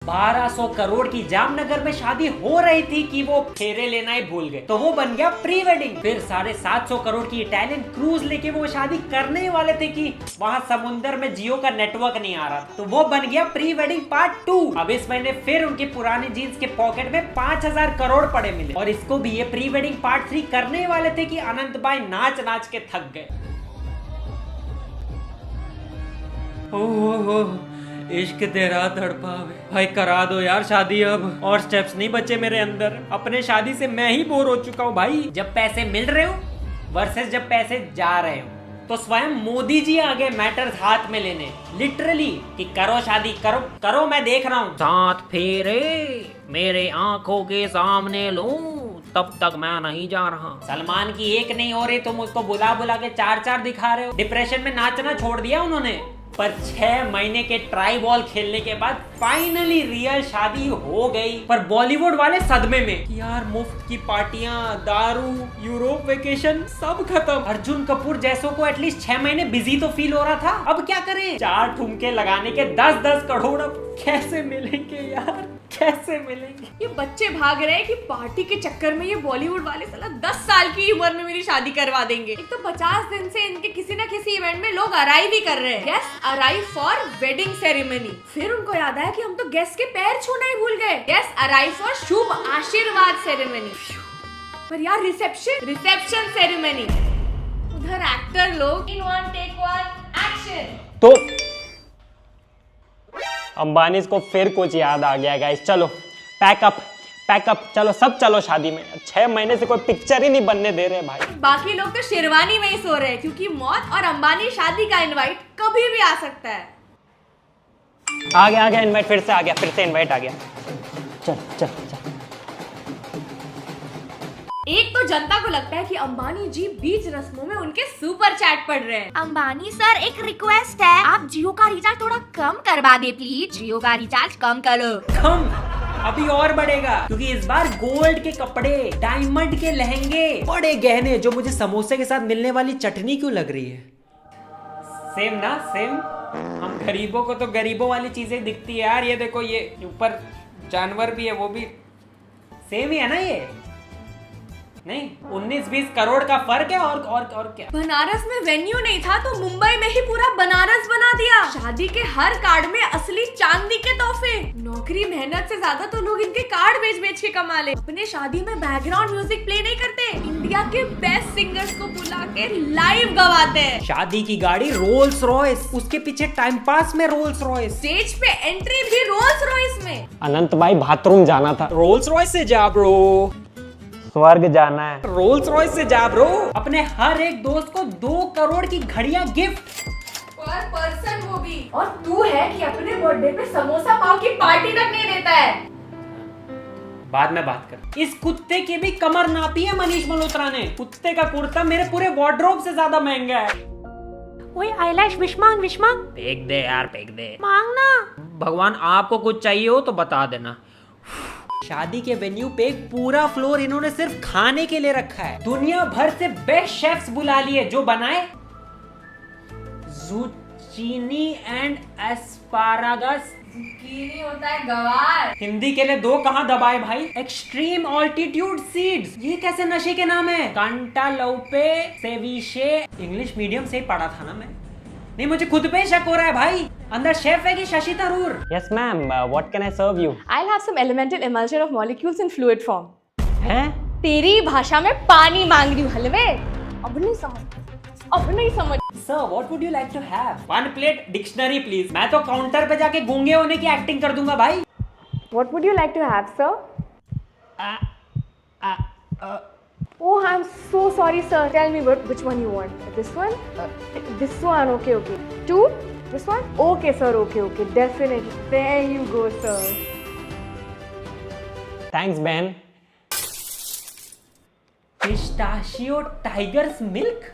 1200 करोड़ की जामनगर में शादी हो रही थी कि वो फेरे लेना ही भूल गए, तो वो बन गया प्री वेडिंग। फिर 750 करोड़ की इटालियन क्रूज लेके वो शादी करने वाले थे कि वहाँ समुद्र में जियो का नेटवर्क नहीं आ रहा था, तो वो बन गया प्री वेडिंग पार्ट 2। अब इस महीने फिर उनके पुराने जीन्स के पॉकेट में 5000 करोड़ पड़े मिले, और इसको भी ये प्री वेडिंग पार्ट 3 करने वाले थे कि अनंत भाई नाच नाच के थक गए। ओहो, इश्क तेरा तड़पावे, भाई करा दो यार शादी अब, और स्टेप्स नहीं बचे मेरे अंदर। अपने शादी से मैं ही बोर हो चुका हूँ भाई। जब पैसे मिल रहे हो वर्सेस जब पैसे जा रहे हो, तो स्वयं मोदी जी आ गए मैटर्स हाथ में लेने, लिटरली कि करो शादी, करो करो, मैं देख रहा हूँ। 7 फेरे मेरे आंखों के सामने लो, तब तक मैं नहीं जा रहा। सलमान की एक नहीं हो रही, तुम उसको बुला बुला के 4-4 दिखा रहे हो। डिप्रेशन में नाचना छोड़ दिया उन्होंने। पर 6 महीने के ट्राई बॉल खेलने के बाद फाइनली रियल शादी हो गई। पर बॉलीवुड वाले सदमे में कि यार मुफ्त की पार्टियां, दारू, यूरोप वेकेशन सब खत्म। अर्जुन कपूर जैसों को एटलीस्ट 6 महीने बिजी तो फील हो रहा था, अब क्या करें? 4 ठुमके लगाने के 10-10 करोड़ अब कैसे मिलेंगे यार, कैसे मिलेंगे? ये बच्चे भाग रहे हैं कि पार्टी के चक्कर में ये बॉलीवुड वाले साला 10 साल की उम्र में मेरी शादी करवा देंगे। एक तो 50 दिन से इनके किसी न किसी इवेंट में लोग अराइव ही कर रहे हैं। Guest arrive for wedding ceremony. फिर उनको याद आया कि हम तो गेस्ट के पैर छूना ही भूल गए। गेस्ट अराइव फॉर शुभ आशीर्वाद सेरेमनी। पर यार रिसेप्शन सेरेमनी। उधर एक्टर लोग इन 1 टेक 1 एक्शन। तो अंबानी को फिर कुछ याद आ गया गाइस। चलो पैकअप, चलो सब चलो शादी में। 6 महीने से कोई पिक्चर ही नहीं बनने दे रहे भाई। बाकी लोग तो शेरवानी में ही सो रहे हैं, क्योंकि मौत और अंबानी शादी का इनवाइट कभी भी आ सकता है। आ गया इनवाइट, फिर से इनवाइट आ गया। चल। एक तो जनता को लगता है कि अंबानी जी बीच रस्मों में उनके सुपर चैट पढ़ रहे हैं। अंबानी सर एक रिक्वेस्ट है, आप जियो का रिचार्ज थोड़ा कम करवा दे प्लीज। जियो का रिचार्ज कम करो। कम अभी और बढ़ेगा, क्योंकि इस बार गोल्ड के कपड़े, डायमंड के लहंगे, बड़े गहने, जो मुझे समोसे के साथ मिलने वाली चटनी क्यों लग रही है? सेम ना सेम। हम गरीबों को तो गरीबों वाली चीजें दिखती है यार। ये देखो, ये ऊपर जानवर भी है, वो भी सेम ही है ना। ये नहीं 19-20 करोड़ का फर्क है। और क्या? बनारस में वेन्यू नहीं था तो मुंबई में ही पूरा बनारस बना दिया। शादी के हर कार्ड में असली चांदी के तोहफे। नौकरी मेहनत से ज्यादा तो लोग इनके कार्ड बेच के कमा ले। अपने शादी में बैकग्राउंड म्यूजिक प्ले नहीं करते, इंडिया के बेस्ट सिंगर्स को बुला के लाइव गवाते हैं। शादी की गाड़ी रोल्स रॉयस, उसके पीछे टाइम पास में रोल्स रॉयस, स्टेज पे एंट्री भी रोल्स रॉयस में। अनंत भाई बाथरूम जाना था, रोल्स रॉयस से जा ब्रो। स्वर्ग जाना है, रोल्स रॉयस से जा ब्रो। अपने हर एक दोस्त को 2 करोड़ की घड़ियां गिफ्ट पर पर्सन, वो भी। और तू है कि अपने बर्थडे पे समोसा पाव की पार्टी तक नहीं देता है। बाद में बात कर। इस कुत्ते की भी कमर नापी है मनीष मल्होत्रा ने। कुत्ते का कुर्ता मेरे पूरे वार्डरोब से ज्यादा महंगा है। ओए आईलैश विश्मांग फेंक दे यार, फेंक दे। मांगना। भगवान आपको कुछ चाहिए हो तो बता देना। शादी के वेन्यू पे एक पूरा फ्लोर इन्होंने सिर्फ खाने के लिए रखा है। दुनिया भर से बेस्ट शेफ्स बुला लिए जो बनाए जुचीनी एंड एस्पारागस। जुकीनी होता है गवार। हिंदी के लिए 2 कहां दबाए भाई। एक्सट्रीम ऑल्टीट्यूड सीड्स, ये कैसे नशे के नाम है? कांटालौपे सेविशे। इंग्लिश मीडियम से ही पढ़ा था ना मैं। नहीं, मुझे खुद पे शक हो रहा है भाई। अंदर शेफ है कि Shashi Tharoor? Yes ma'am, what can I serve you? I'll have some elemental emulsion of molecules in fluid form. हैं? तेरी भाषा में पानी मांग रही हूँ हलवे। अब नहीं समझ। Sir, what would you like to have? 1 plate dictionary please. मैं तो काउंटर पे जाके गूंगे होने की एक्टिंग कर दूंगा भाई। What would you like to have, sir? Oh, I'm so sorry, sir. Tell me which one you want. This one? This one. Okay. 2? This one? Okay, sir. Okay. Definitely. There you go, sir. Thanks बहन। Pistachio tiger's milk?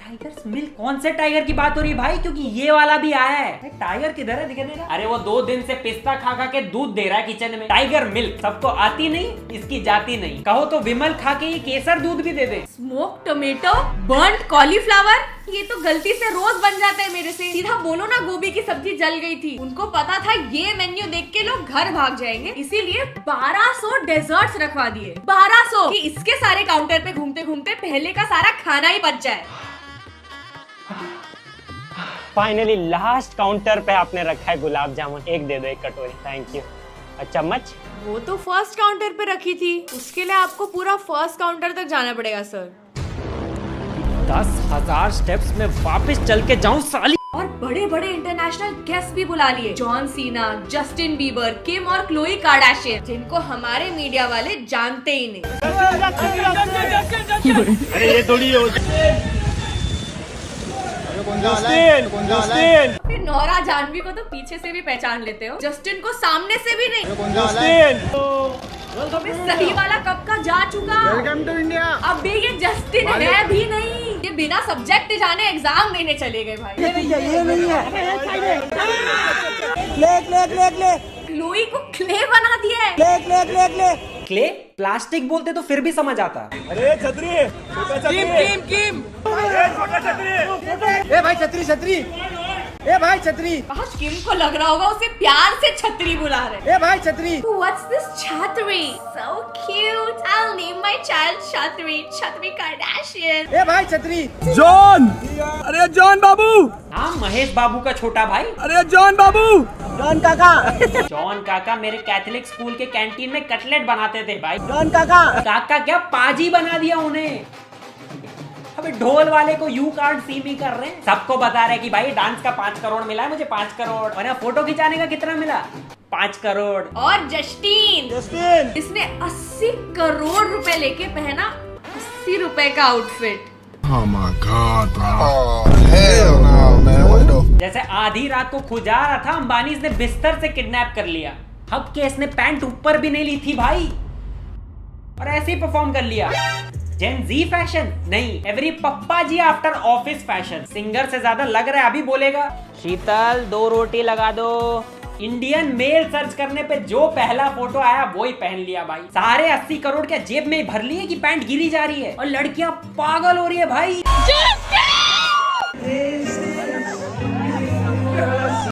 Tiger's milk? कौन से tiger की बात हो रही है भाई? क्योंकि ये वाला भी आया है। टाइगर किधर है, दिखाई दे रहा? अरे वो 2 दिन से पिस्ता खा खा के दूध दे रहा है किचन में। टाइगर मिल्क सबको आती नहीं, इसकी जाती नहीं। कहो तो विमल खा के ये केसर दूध भी दे दे। स्मोक टोमेटो, बर्न्ड कॉलीफ्लावर, ये तो गलती से रोज बन जाता है मेरे से। सीधा बोलो ना गोभी की सब्जी जल गई थी। उनको पता था ये मेन्यू देख के लोग घर भाग जाएंगे, इसीलिए 1200 डेजर्ट्स रखवा दिए। 1200 कि इसके सारे काउंटर पे घूमते घूमते पहले का सारा खाना ही बच जाए। फाइनली लास्ट काउंटर पे आपने रखा है गुलाब जामुन। एक दे दो, एक कटोरी। Thank you. चम्मच? वो तो फर्स्ट काउंटर पे रखी थी, उसके लिए आपको पूरा फर्स्ट काउंटर तक जाना पड़ेगा सर। 10,000 स्टेप्स में वापस चल के जाऊं साली। और बड़े बड़े इंटरनेशनल गेस्ट भी बुला लिए। जॉन सीना, जस्टिन बीबर, किम और क्लोई कार्डाशियन, जिनको हमारे मीडिया वाले जानते ही नहीं। अरे ये थोड़ी जस्टिन। फिर नोरा जानवी को तो पीछे से भी पहचान लेते हो, जस्टिन को सामने से भी नहीं। तो सही वाला कब का जा चुका। Welcome to India. अब भी ये जस्टिन है भी नहीं, ये बिना सब्जेक्ट जाने एग्जाम देने चले गए भाई। ये नहीं है। ले क्लोई को क्ले बना दिया है। ले क्ले? प्लास्टिक बोलते तो फिर भी समझ आता। अरे छतरी, किम छोटा छतरी। ए भाई छतरी। ए भाई छतरी। आज किम को लग रहा होगा उसे प्यार से छतरी बुला रहे। ए भाई छतरी। What's this छतरी? So cute. I'll name my child छतरी Kardashian. ए भाई छतरी। जॉन। अरे जॉन बाबू। हाँ, महेश बाबू का छोटा भाई। अरे जॉन बाबू। जॉन काका। जॉन काका मेरे कैथोलिक स्कूल के कैंटीन में कटलेट बनाते थे भाई। जॉन काका। काका क्या पाजी बना दिया उन्हें। अबे ढोल वाले को यू कार्ड सी मी कर रहे हैं। सबको बता रहे कि भाई डांस का 5 करोड़ मिला है मुझे, 5 करोड़। और फोटो खिंचाने का कितना मिला? 5 करोड़। और जस्टिन इसने 80 करोड़ रुपए लेके पहना 80 रुपए का outfit. Oh my god, bro. Oh, hell no, man. What the? जैसे आधी रात को खुजा रहा था अंबानी ने बिस्तर से किडनैप कर लिया। हब के इसने पैंट ऊपर भी नहीं ली थी भाई, और ऐसे ही परफॉर्म कर लिया। जेन जी फैशन नहीं, एवरी पप्पा जी आफ्टर ऑफिस फैशन। सिंगर से ज्यादा लग रहा है अभी बोलेगा। शीतल 2 रोटी लगा दो। इंडियन मेल सर्च करने पे जो पहला फोटो आया वो ही पहन लिया भाई। सारे 80 करोड़ क्या जेब में भर लिए कि पैंट गिरी जा रही है, और लड़कियां पागल हो रही है भाई।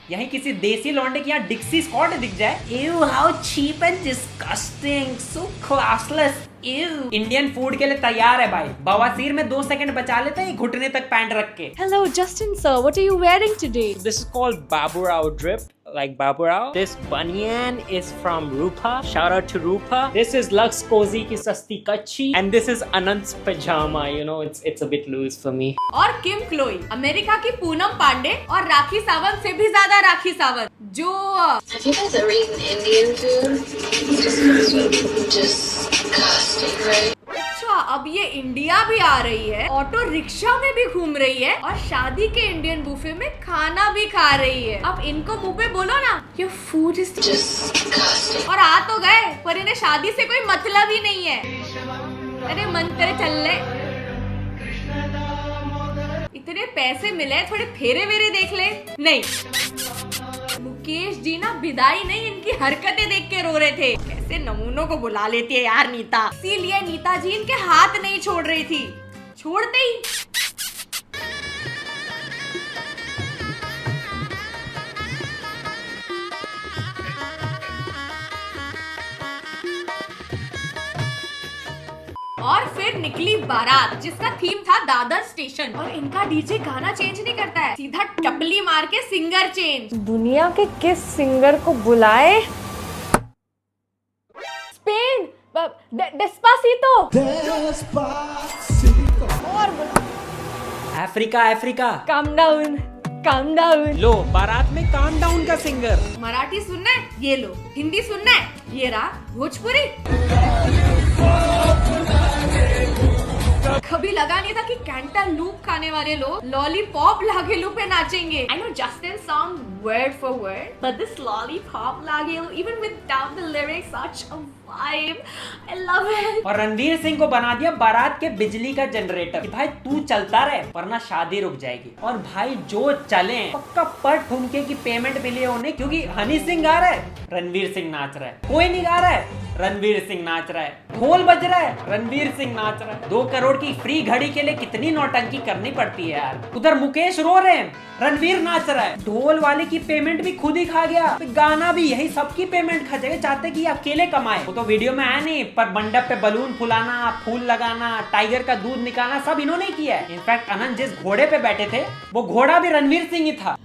यहीं किसी देसी लौंडे की यहाँ डिक्सी स्कॉट दिख जाए। Ew, how cheap and disgusting, so classless. Ew. Indian food के लिए तैयार है भाई। बवासीर में 2 सेकंड बचा लेते हैं घुटने तक पैंट रख के। Hello Justin sir, what are you wearing today? This is called Babu Rao drip. Like Babu Rao. This banyan is from Rupa. Shout out to Rupa. This is Lux Cozy की सस्ती कच्ची. And this is Anant's pajama. You know, it's a bit loose for me. और किम Chloe America की पूनम पांडे और राखी सावंत से भी ज्यादा राखी सावंत, जो Have you guys ever eaten Indian food? Disgusting, right? अच्छा अब ये इंडिया भी आ रही है, ऑटो रिक्शा में भी घूम रही है, और शादी के इंडियन बुफे में खाना भी खा रही है। अब इनको मुंह पे बोलो ना योर फूड इज Disgusting. और आ तो गए, पर इन्हें शादी से कोई मतलब ही नहीं है। अरे मन करे चल ले, इतने पैसे मिले थोड़े फेरे वेरे देख ले। नहीं, मुकेश जी ना विदाई नहीं इनकी हरकतें देख के रो रहे थे। कैसे नमूनों को बुला लेती है यार नीता। इसीलिए नीता जी इनके हाथ नहीं छोड़ रही थी, छोड़ते ही और फिर निकली बारात जिसका थीम था दादर स्टेशन। और इनका डीजे गाना चेंज नहीं करता है, सीधा टपली मार के सिंगर चेंज। दुनिया के किस सिंगर को बुलाए? Spain, Despacito. और अफ्रीका। Calm down. लो बारात में काम डाउन का सिंगर। मराठी सुनना है ये लो, हिंदी सुनना है ये रहा, भोजपुरी। कभी लगा नहीं था कि कैंटालूप खाने वाले लोग लॉलीपॉप लागेलू पे नाचेंगे। I know Justin song word for word, but this lollipop लागेलू, even without the lyrics, such a vibe. I love it. और रणवीर सिंह को बना दिया बारात के बिजली का जनरेटर कि भाई तू चलता रहे वरना शादी रुक जाएगी। और भाई जो चले पक्का पर ठुमके की पेमेंट मिली है उन्हें, क्योंकि हनी सिंह गा रहा है, रणवीर सिंह नाच रहा है, कोई नहीं गा रहा है, रणवीर सिंह नाच रहा है, ढोल बज रहा है, रणवीर सिंह नाच रहा है। 2 करोड़ की फ्री घड़ी के लिए कितनी नौटंकी करनी पड़ती है यार। उधर मुकेश रो रहे हैं, रणवीर नाच रहा है, ढोल वाले की पेमेंट भी खुद ही खा गया, गाना भी यही सबकी पेमेंट खा जाएगा। चाहते कि अकेले कमाए, वो तो वीडियो में आया नहीं, पर मंडप पे बलून फुलाना, फूल लगाना, टाइगर का दूध निकालना सब इन्होंने किया है। इनफैक्ट अनंत जिस घोड़े पे बैठे थे वो घोड़ा भी रणवीर सिंह ही था।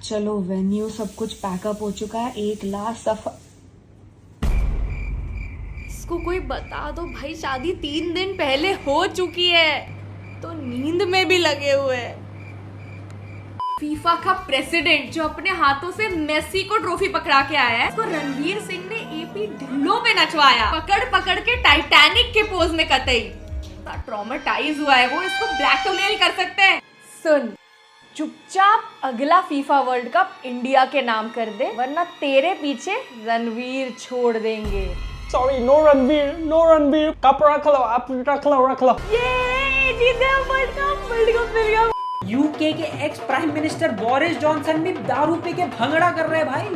चलो वेन्यू सब कुछ पैकअप हो चुका है, एक लास्ट सफर। इसको कोई बता दो भाई, शादी 3 दिन पहले हो चुकी है तो नींद में भी लगे हुए हैं। फीफा का प्रेसिडेंट जो अपने हाथों से मेसी को ट्रॉफी पकड़ा के आया है, तो रणवीर सिंह ने एपी ढिल्लों पे नचवाया, पकड़ पकड़ के टाइटैनिक के पोज में कतई। ट्रॉमेटाइज हुआ है वो, इसको ब्लैकमेल कर सकते हैं। सुन, चुपचाप अगला फीफा वर्ल्ड कप इंडिया के नाम कर दे, वरना तेरे पीछे रणवीर छोड़ देंगे। सॉरी, नो रणवीर, कप रख लो, आप रख लो। ये जीते हम वर्ल्ड कप मिल गया। यूके के ex prime minister Boris Johnson भी दारू पी के भंगड़ा कर रहे हैं भाई।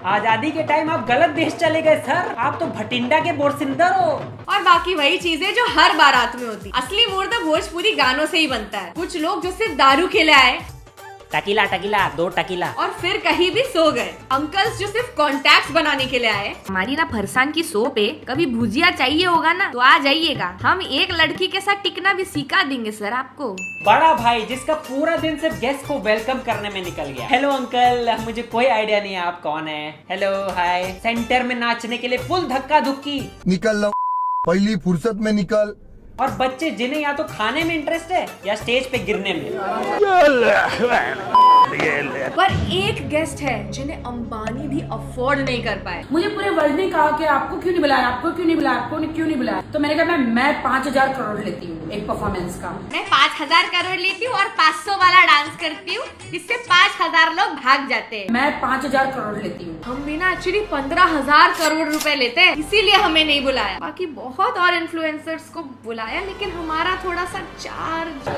आजादी के टाइम आप गलत देश चले गए सर, आप तो भटिंडा के बोरसिंदर हो। और बाकी वही चीजें जो हर बारात में होती। असली मूड तो भोजपुरी गानों से ही बनता है। कुछ लोग जो सिर्फ दारू के लिए आए, टकीला 2 टकीला, और फिर कहीं भी सो गए। अंकल्स जो सिर्फ कॉन्टैक्ट्स बनाने के लिए आए। हमारी ना फरसान की शो पे कभी भुजिया चाहिए होगा ना तो आ जाइएगा, हम एक लड़की के साथ टिकना भी सिखा देंगे सर आपको। बड़ा भाई जिसका पूरा दिन सिर्फ गेस्ट को वेलकम करने में निकल गया। हेलो अंकल, मुझे कोई आइडिया नहीं है आप कौन है। हेलो हाय, सेंटर में नाचने के लिए फुल धक्का धुक्की। निकल लो, पहली फुर्सत में निकल। और बच्चे जिन्हें या तो खाने में इंटरेस्ट है या स्टेज पे गिरने में। पर एक गेस्ट है जिन्हें अंबानी भी अफोर्ड नहीं कर पाए। मुझे पूरे वर्ल्ड ने कहा कि आपको क्यों नहीं बुलाया, आपको क्यों नहीं बुलाया, आपको क्यों नहीं बुलाया। तो मैंने कहा मैं 5,000 करोड़ लेती हूँ एक परफॉर्मेंस का। मैं 5,000 करोड़ लेती हूँ और 500 वाला डांस करती हूँ, जिससे 5,000 लोग भाग जाते हैं। मैं 5,000 करोड़ लेती हूँ। हम भी ना एक्चुअली 15,000 करोड़ रुपए लेते हैं, इसीलिए हमें नहीं बुलाया। बाकी बहुत और इन्फ्लुएंसर्स को बुलाया, लेकिन हमारा थोड़ा सा चार्ज।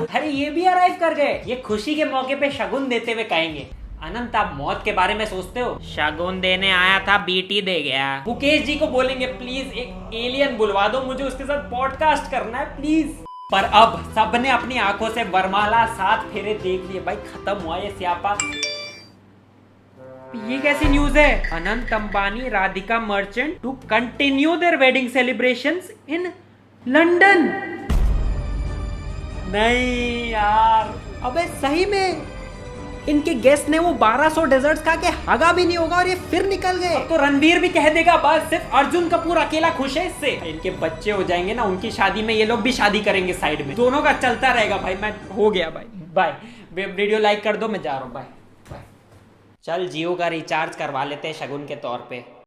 अरे ये भी अराइव कर गए। ये खुशी के मौके पे शगुन देते हुए कहेंगे, अनंत आप मौत के बारे में सोचते हो? शगुन देने आया था, बीटी दे गया। मुकेश जी को बोलेंगे प्लीज एक एलियन बुलवा दो, मुझे उसके साथ पॉडकास्ट करना है प्लीज। पर अब सबने अपनी आंखों से वरमाला 7 फेरे देख लिए भाई, खत्म हुआ ये स्यापा। ये कैसी न्यूज है? Anant Ambani Radhika Merchant to continue their wedding celebrations in London. नहीं यार, अबे सही में इनके गेस्ट ने वो 1200 डेजर्ट्स खा के हगा भी नहीं होगा और ये फिर निकल गए। अब तो रणवीर भी कह देगा बस सिर्फ अर्जुन कपूर अकेला खुश है इससे। इनके बच्चे हो जाएंगे ना, उनकी शादी में ये लोग भी शादी करेंगे साइड में, दोनों का चलता रहेगा भाई। मैं हो गया भाई, बाय। वीडियो लाइक कर दो, मैं जा रहा हूँ, बाय। चल जियो का रिचार्ज करवा लेते हैं शगुन के तौर पे।